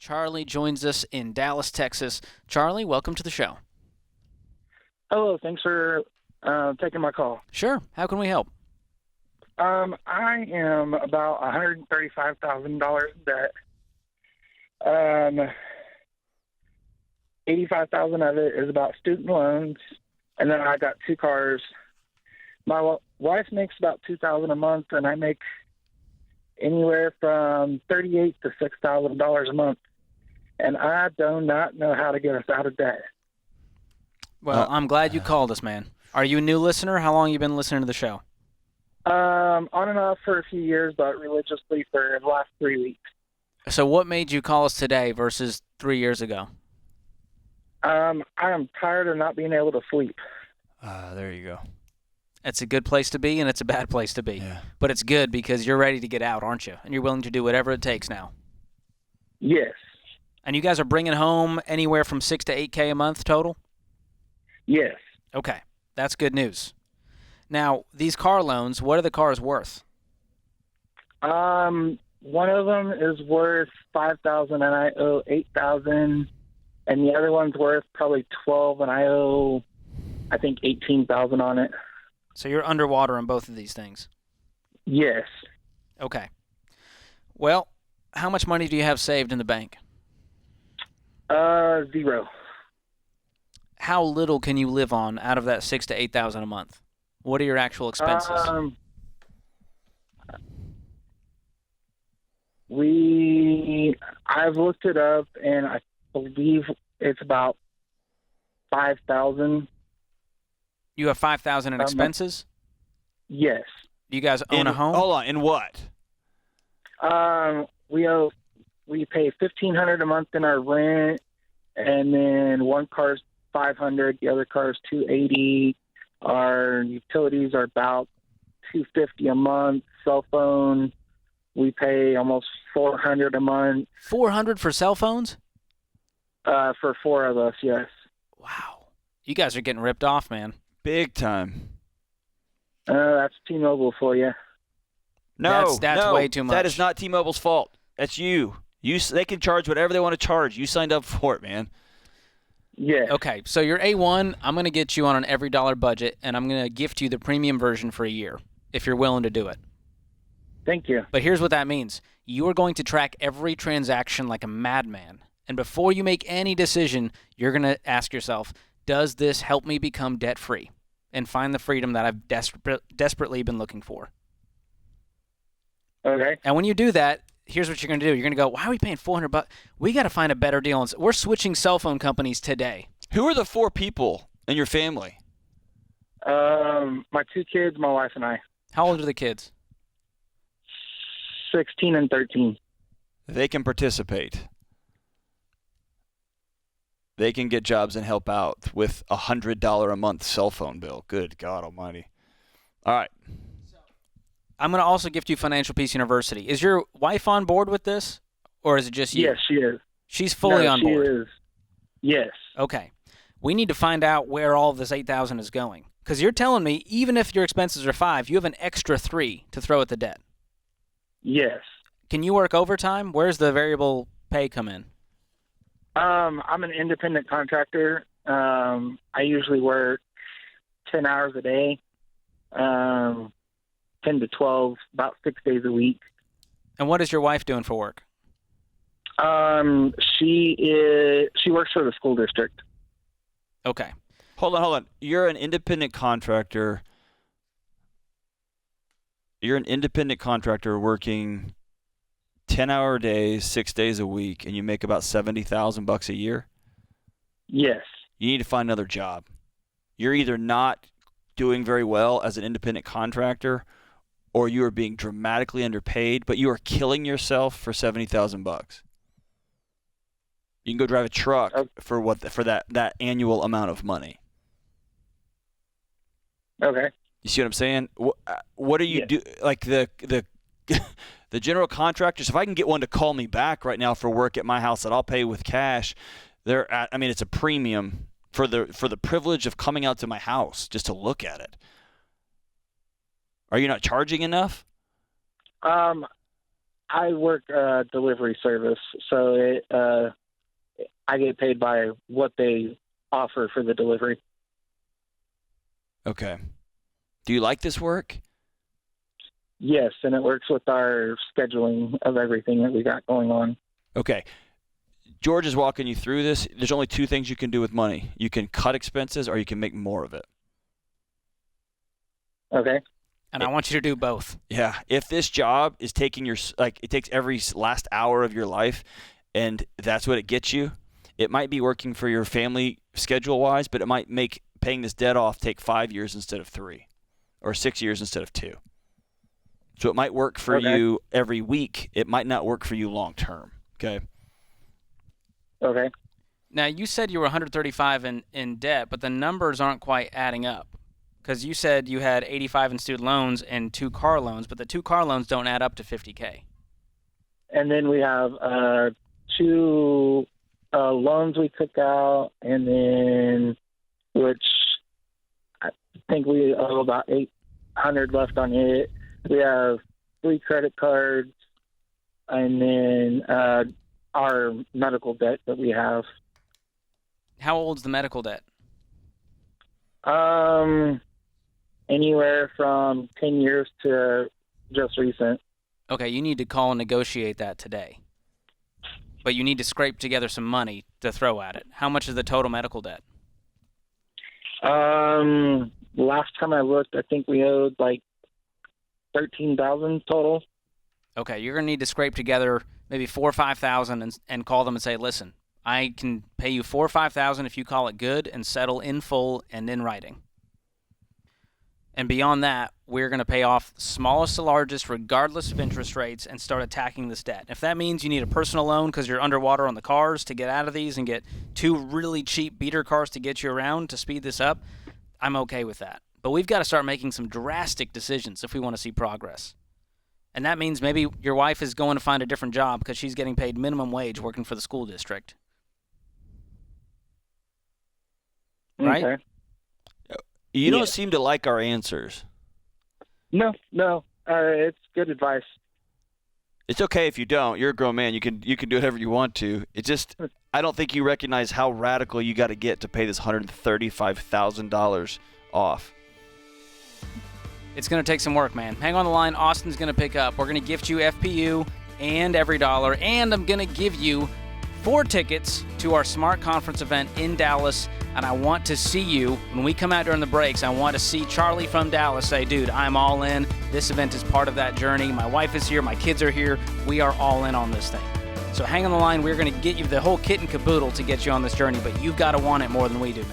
Charlie joins us in Dallas, Texas. Charlie, welcome to the show. Hello, thanks for taking my call. Sure. How can we help? I am about $135,000 in debt. $85,000 of it is about student loans, and then I got two cars. My wife makes about $2,000 a month, and I make anywhere from $38,000 to $6,000 a month, and I do not know how to get us out of debt. Well, I'm glad you called us, man. Are you a new listener? How long have you been listening to the show? On and off for a few years, but religiously for the last 3 weeks. So what made you call us today versus 3 years ago? I am tired of not being able to sleep. There you go. It's a good place to be, and it's a bad place to be. Yeah. But it's good because you're ready to get out, aren't you? And you're willing to do whatever it takes now. Yes. And you guys are bringing home anywhere from $6,000 to $8,000 a month total? Yes. Okay. That's good news. Now, these car loans, what are the cars worth? One of them is worth $5,000 and I owe $8,000, and the other one's worth probably $12,000 and I owe, I think, $18,000 on it. So you're underwater on both of these things. Yes. Okay. Well, how much money do you have saved in the bank? Zero. How little can you live on out of that $6,000 to $8,000 a month? What are your actual expenses? I've looked it up, and I believe it's about $5,000. You have $5,000 in expenses? Yes. Do you guys own a home? Hold on. In what? We pay $1,500 a month in our rent, and then one car's $500, the other car's $280. Our utilities are about $250 a month. Cell phone, we pay almost $400 a month. $400 for cell phones? For four of us, yes. Wow. You guys are getting ripped off, man. Big time. That's T-Mobile for you. No, that's way too much. That is not T-Mobile's fault. That's you. They can charge whatever they want to charge. You signed up for it, man. Yeah. Okay, so you're A1. I'm going to get you on an every dollar budget, and I'm going to gift you the premium version for a year if you're willing to do it. Thank you. But here's what that means. You are going to track every transaction like a madman. And before you make any decision, you're going to ask yourself, does this help me become debt-free and find the freedom that I've desperately been looking for? Okay. And when you do that, here's what you're going to do. You're going to go, why are we paying $400? We got to find a better deal. We're switching cell phone companies today. Who are the four people in your family? My two kids, my wife, and I. How old are the kids? 16 and 13. They can participate. They can get jobs and help out with a $100 a month cell phone bill. Good God Almighty! All right. I'm going to also gift you Financial Peace University. Is your wife on board with this, or is it just you? Yes, she is. She's fully on board. She is. Yes. Okay. We need to find out where all of this $8,000 is going. Because you're telling me, even if your expenses are $5,000, you have an extra $3,000 to throw at the debt. Yes. Can you work overtime? Where's the variable pay come in? I'm an independent contractor. I usually work 10 hours a day, 10 to 12, about 6 days a week. And what is your wife doing for work? She works for the school district. Okay. Hold on. You're an independent contractor. You're an independent contractor working 10-hour days, 6 days a week, and you make about $70,000 a year? Yes. You need to find another job. You're either not doing very well as an independent contractor, or you are being dramatically underpaid, but you are killing yourself for $70,000. You can go drive a truck for that annual amount of money. Okay. You see what I'm saying? What do you do? Like the general contractors. If I can get one to call me back right now for work at my house that I'll pay with cash, it's a premium for the privilege of coming out to my house just to look at it. Are you not charging enough? I work delivery service, so I get paid by what they offer for the delivery. Okay. Do you like this work? Yes, and it works with our scheduling of everything that we got going on. Okay. George is walking you through this. There's only two things you can do with money. You can cut expenses or you can make more of it. Okay. And I want you to do both. Yeah. If this job is taking it takes every last hour of your life and that's what it gets you, it might be working for your family schedule-wise, but it might make paying this debt off take 5 years instead of 3 or 6 years instead of 2. So it might work for you every week. It might not work for you long term. Okay. Okay. Now, you said you were 135 in debt, but the numbers aren't quite adding up. Because you said you had 85 in student loans and 2 car loans, but the 2 car loans don't add up to $50K. And then we have 2 loans we took out, and then which I think we owe about $800 left on it. We have 3 credit cards, and then our medical debt that we have. How old's the medical debt? Anywhere from 10 years to just recent. Okay, you need to call and negotiate that today. But you need to scrape together some money to throw at it. How much is the total medical debt? Last time I looked, I think we owed like $13,000 total. Okay, you're going to need to scrape together maybe $4,000 or $5,000 and call them and say, listen, I can pay you $4,000 or $5,000 if you call it good and settle in full and in writing. And beyond that, we're going to pay off smallest to largest regardless of interest rates and start attacking this debt. If that means you need a personal loan because you're underwater on the cars to get out of these and get 2 really cheap beater cars to get you around to speed this up, I'm okay with that. But we've got to start making some drastic decisions if we want to see progress. And that means maybe your wife is going to find a different job because she's getting paid minimum wage working for the school district. Right? Okay. You don't seem to like our answers. No. It's good advice. It's okay if you don't. You're a grown man. You can do whatever you want to. It just, I don't think you recognize how radical you got to get to pay this $135,000 off. It's going to take some work, man. Hang on the line. Austin's going to pick up. We're going to gift you FPU and every dollar, and I'm going to give you 4 tickets to our Smart Conference event in Dallas, and I want to see you when we come out during the breaks. I want to see Charlie from Dallas say, dude, I'm all in. This event is part of that journey. My wife is here. My kids are here. We are all in on this thing. So hang on the line. We're going to get you the whole kit and caboodle to get you on this journey, but you've got to want it more than we do, man.